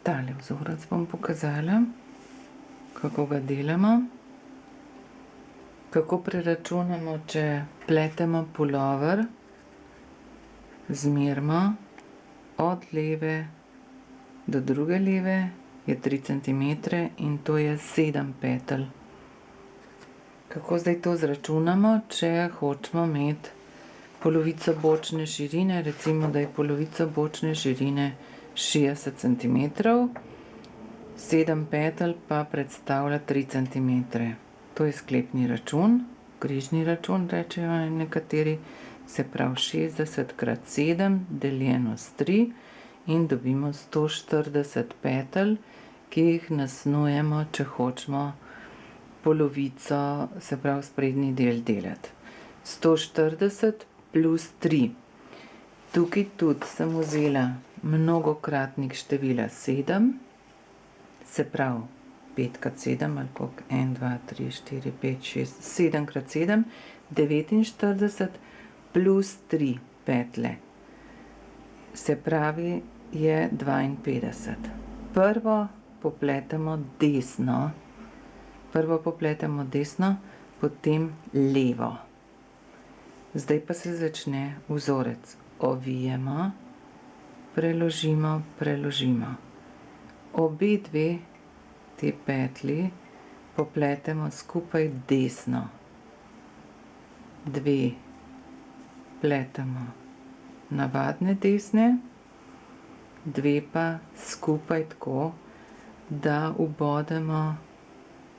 Tale vzorec bom pokazala, kako ga delamo. Kako preračunamo, če pletemo pulover, zmerimo od leve do druge leve je 3 cm in to je 7 petelj. Kako zdaj to zračunamo, če hočemo imeti polovico bočne širine, recimo, da je polovica bočne širine 60 cm, 7 petelj pa predstavlja 3 cm. To je sklepni račun, križni račun rečejo nekateri, se pravi 60 krat 7 deljeno s 3 in dobimo 140 petelj, ki jih nasnujemo, če hočemo polovico, se pravi sprednji del delati. 140 plus 3. Tukaj tudi sem vzela mnogokratnik števila 7, se pravi 5 krat 7 ali koliko, 1, 2, 3, 4, 5, 6, 7 krat 7, 49 plus 3 petle. Se pravi, je 52. Prvo popletemo desno, potem levo. Zdaj pa se začne vzorec. Ovijemo, preložimo. Obe dve te petli popletemo skupaj desno. Dve pletemo navadne desne, dve pa skupaj tako, da ubodemo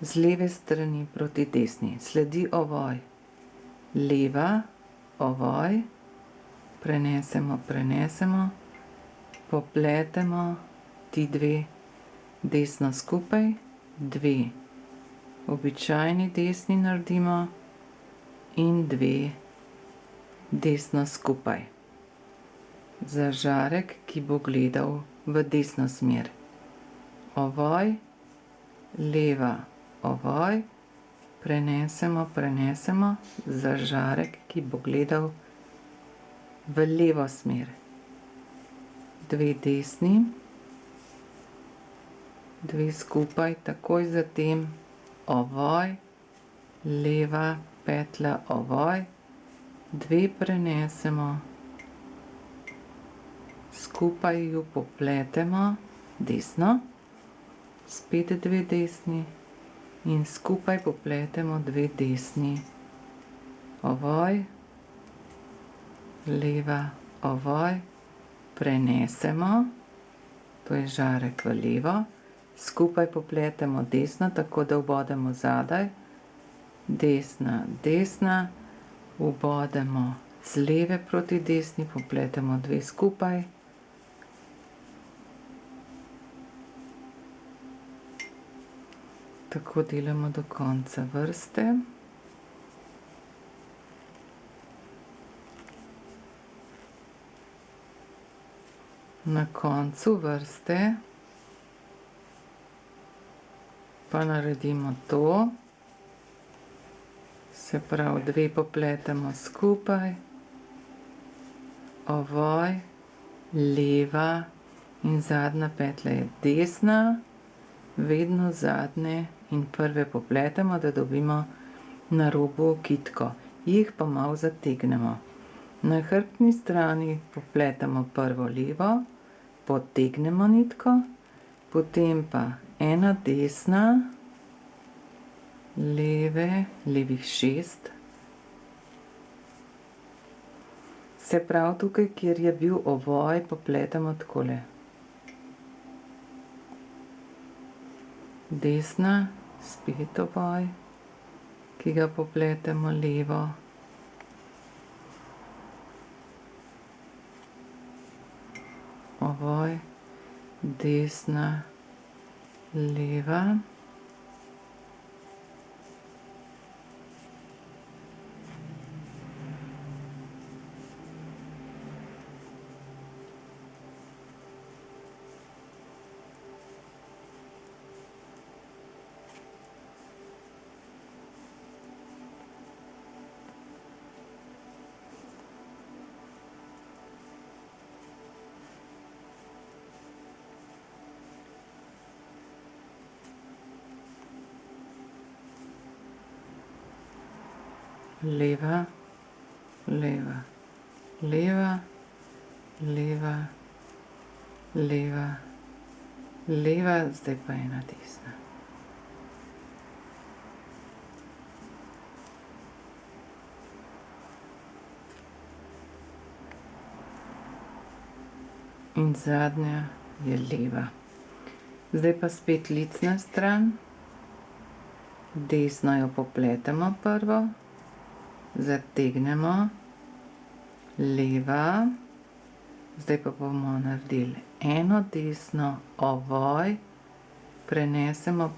z leve strani proti desni. Sledi ovoj. Leva, ovoj, prenesemo, popletemo ti dve desno skupaj, dve običajni desni naredimo in dve desno skupaj. Za žarek, ki bo gledal v desno smer. Ovoj, leva, ovoj, prenesemo, za žarek, ki bo gledal v levo smer. Dve desni, dve skupaj, takoj zatem ovoj, leva petla, ovoj, dve prenesemo, skupaj ju popletemo desno, spet dve desni in skupaj popletemo dve desni. Ovoj, leva, ovoj, prenesemo, to je žarek v levo, skupaj popletemo desno, tako da ubodemo zadaj, desna, ubodemo z leve proti desni, popletemo dve skupaj, tako delamo do konca vrste. Na koncu vrste pa naredimo to, se pravi, dve popletemo skupaj, ovoj, leva in zadnja petla je desna, vedno zadnje in prve popletemo, da dobimo na robu kitko. Jih pa malo zategnemo. Na hrbtni strani popletemo prvo levo, potegnemo nitko, potem pa ena desna, levih 6. Se pravi, tukaj, kjer je bil ovoj, popletemo takole. Desna, spet ovoj, ki ga popletemo levo. Ovoj, desna, leva. leva, leva, leva, leva, leva, leva, zdaj pa ena desna. In zadnja je leva. Zdaj pa spet licna stran. Desno jo popletemo prvo, zategnemo, leva, zdaj pa bomo naredili eno desno, ovoj, prenesemo,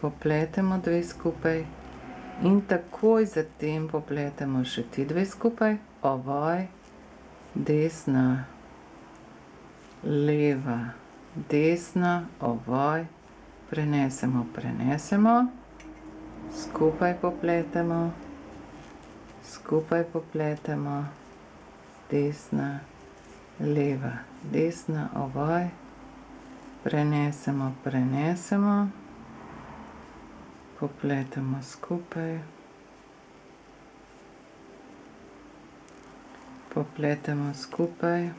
popletemo dve skupaj in takoj zatem popletemo še ti dve skupaj, ovoj, desna, leva, desna, ovoj, prenesemo, skupaj popletemo, desna, leva, desna, ovoj, prenesemo, popletemo skupaj,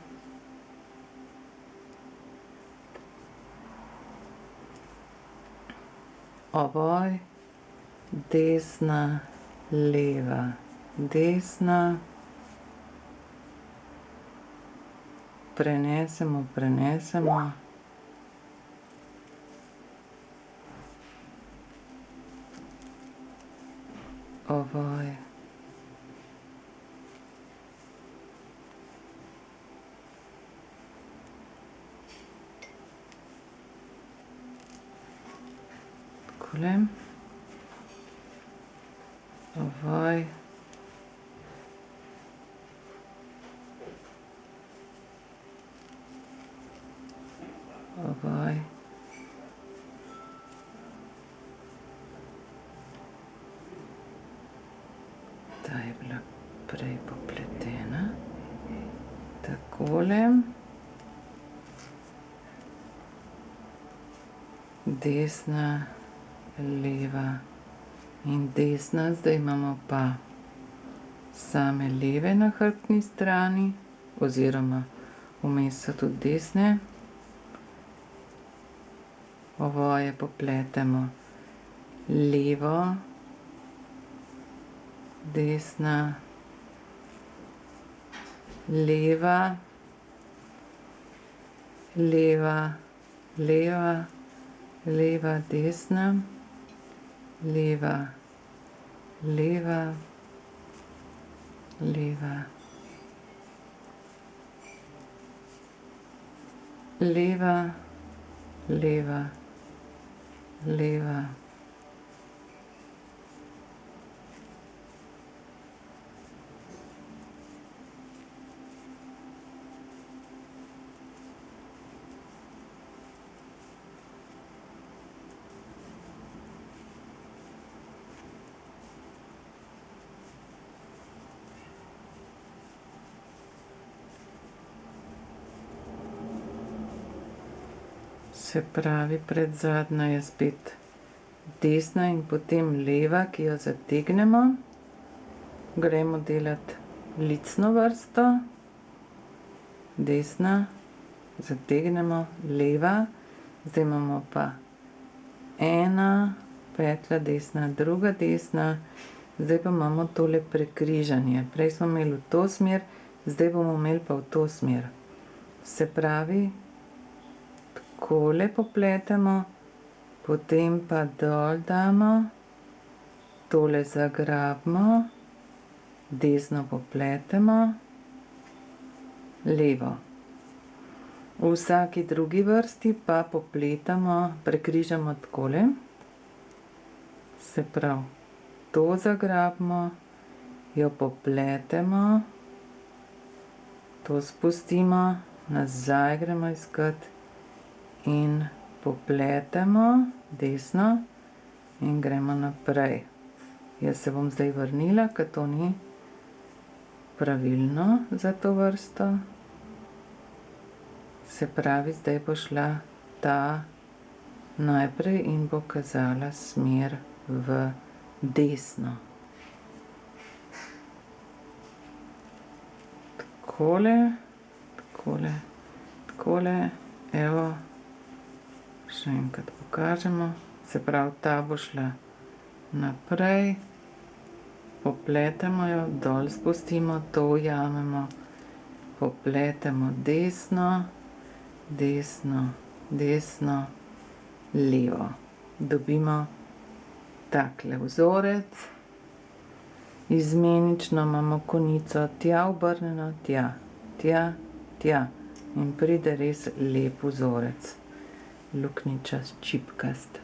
ovoj, desna, leva, desna, prenesemo, ovoj, takole, ovoj, ovoj, ta je bila prej popletena, takole, desna, leva in desna, zdaj imamo pa same leve na hrbtni strani, oziroma vmes so tudi desne. Ovoje popletemo levo, desna, leva, leva, leva, leva, desna, leva, leva, leva, leva, leva, leva. Se pravi, predzadnja je spet desna in potem leva, ki jo zategnemo. Gremo delati licno vrsto. Desna, zategnemo, leva. Zdaj imamo pa ena petlja desna, druga desna. Zdaj pa imamo tole prekrižanje. Prej smo imeli v to smer, zdaj bomo imeli pa v to smer. Se pravi, takole popletemo, potem pa dol damo, tole zagrabimo, desno popletemo, levo. V vsaki drugi vrsti pa popletamo, prekrižamo takole. Se pravi, to zagrabimo, jo popletemo, to spustimo, nazaj gremo iskat in popletemo desno in gremo naprej. Jaz se bom zdaj vrnila, ker to ni pravilno za to vrsto. Se pravi, zdaj bo šla ta najprej in bo kazala smer v desno. Takole, takole, takole, evo, še enkrat pokažemo, se pravi, ta bo šla naprej, popletemo jo, dol spustimo, to ujamemo, popletemo desno, desno, desno, levo. Dobimo takle vzorec, izmenično imamo konico tja obrnjeno, tja, tja, tja in pride res lep vzorec, luknjičast, čipkast.